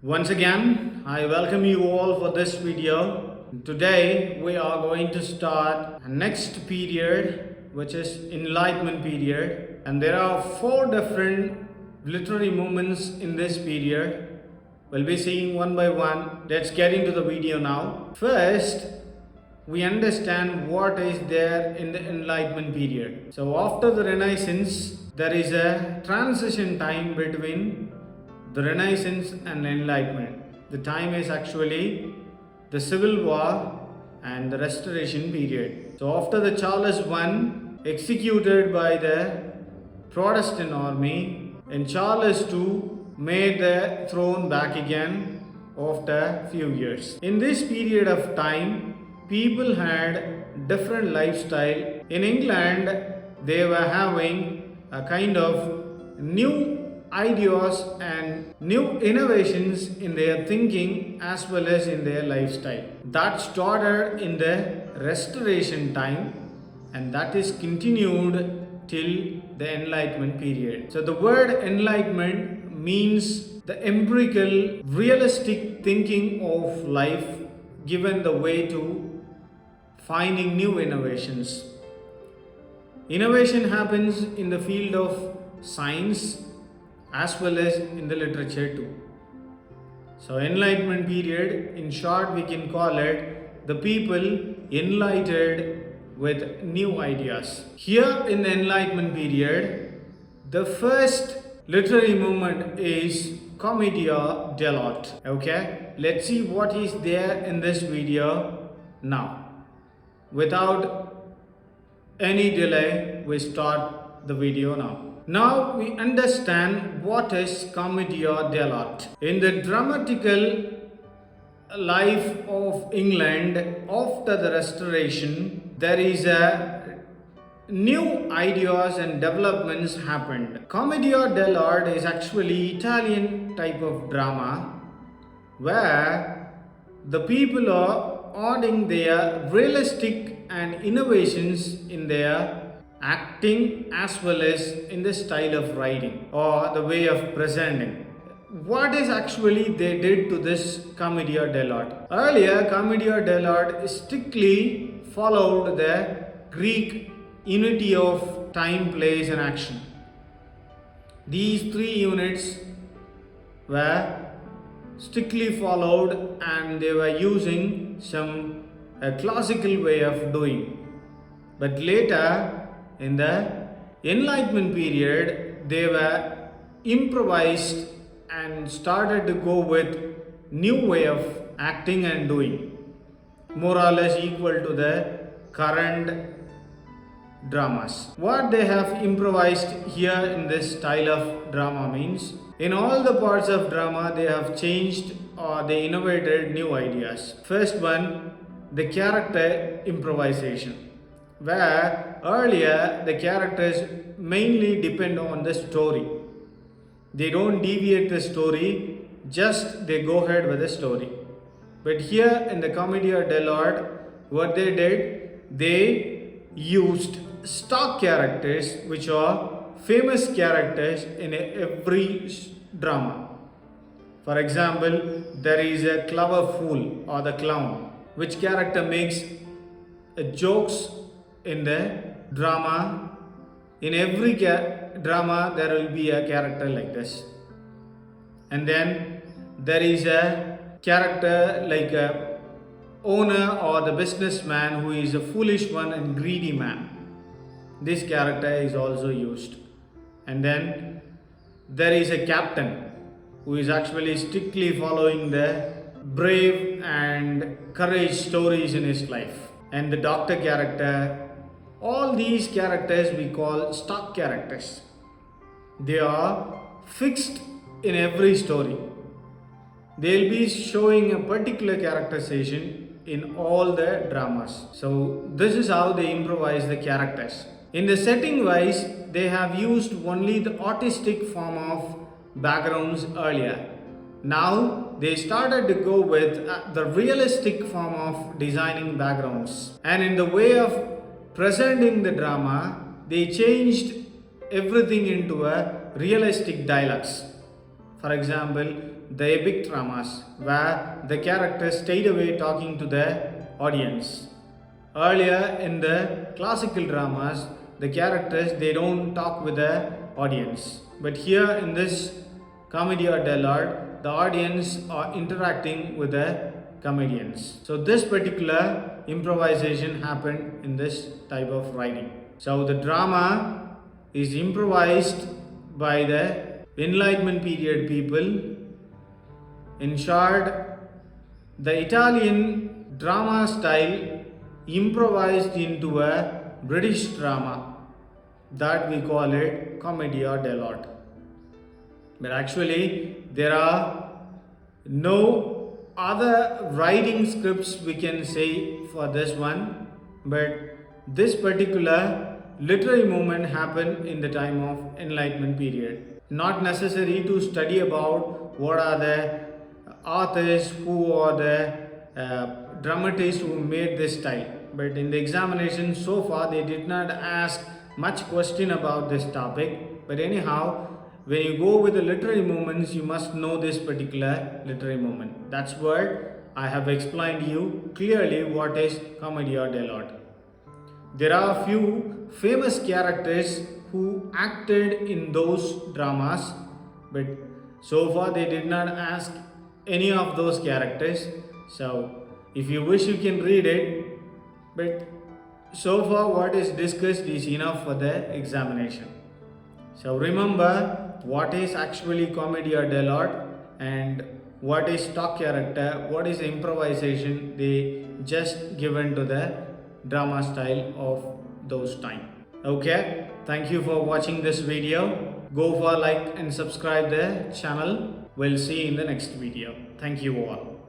Once again, I welcome you all for this video. Today, we are going to start a next period, which is Enlightenment period. And there are four different literary movements in this period. We'll be seeing one by one. Let's get into the video now. First, we understand what is there in the Enlightenment period. So after the Renaissance, there is a transition time between the Renaissance and Enlightenment. The time is actually the Civil War and the Restoration period. So after the Charles I executed by the Protestant army, and Charles II made the throne back again after a few years. In this period of time, people had different lifestyle. In England, they were having a kind of new ideas and new innovations in their thinking as well as in their lifestyle. That started in the Restoration time and that is continued till the Enlightenment period. So the word Enlightenment means the empirical, realistic thinking of life given the way to finding new innovations. Innovation happens in the field of science as well as in the literature too. So Enlightenment period, in short we can call it the people enlightened with new ideas. Here in the Enlightenment period, the first literary movement is Commedia Dell'arte. Okay, let's see what is there in this video now. Without any delay, we start the video now. Now we understand what is Commedia Dell'arte. In the dramatical life of England after the Restoration, there is a new ideas and developments happened. Commedia dell'arte is actually Italian type of drama where the people are adding their realistic and innovations in their acting as well as in the style of writing or the way of presenting. What is actually they did to this Commedia dell'arte? Earlier, Commedia dell'arte strictly followed the Greek unity of time, place and action. These three units were strictly followed and they were using a classical way of doing. But later, in the Enlightenment period, they were improvised and started to go with new way of acting and doing, more or less equal to the current dramas. What they have improvised here in this style of drama means, in all the parts of drama they have changed or they innovated new ideas. First one, the character improvisation, where earlier the characters mainly depend on the story. They don't deviate the story, just they go ahead with the story. But here in the Commedia dell'arte, what they did, they used stock characters which are famous characters in every drama. For example, there is a clever fool or the clown, which character makes jokes in the drama. In every drama there will be a character like this. And then there is a character like a owner or the businessman who is a foolish one and greedy man. This character is also used. And then there is a captain who is actually strictly following the brave and courage stories in his life. And the doctor character, all these characters we call stock characters. They are fixed in every story. They will be showing a particular characterization in all the dramas. So this is how they improvise the characters. In the setting wise, they have used only the artistic form of backgrounds earlier. Now they started to go with the realistic form of designing backgrounds. And in the way of presenting the drama, they changed everything into a realistic dialogues. For example, the epic dramas, where the characters stayed away talking to the audience. Earlier in the classical dramas, the characters they don't talk with the audience. But here in this Commedia Dell'arte, the audience are interacting with the comedians. So this particular improvisation happened in this type of writing. So the drama is improvised by the Enlightenment period people. In short, the Italian drama style improvised into a British drama that we call it Commedia Dell'arte. But actually, there are no other writing scripts we can say for this one, but this particular literary movement happened in the time of Enlightenment period. Not necessary to study about what are the authors, who are the dramatists who made this style, but in the examination so far they did not ask much question about this topic. But anyhow, when you go with the literary movements, you must know this particular literary movement. That's what I have explained you clearly what is Commedia dell'arte. There are a few famous characters who acted in those dramas, but so far they did not ask any of those characters. So if you wish you can read it, but so far what is discussed is enough for the examination. So remember what is actually Commedia dell'arte and what is stock character, what is improvisation they just given to the drama style of those time. Okay, thank you for watching this video. Go for like and subscribe the channel. We'll see you in the next video. Thank you all.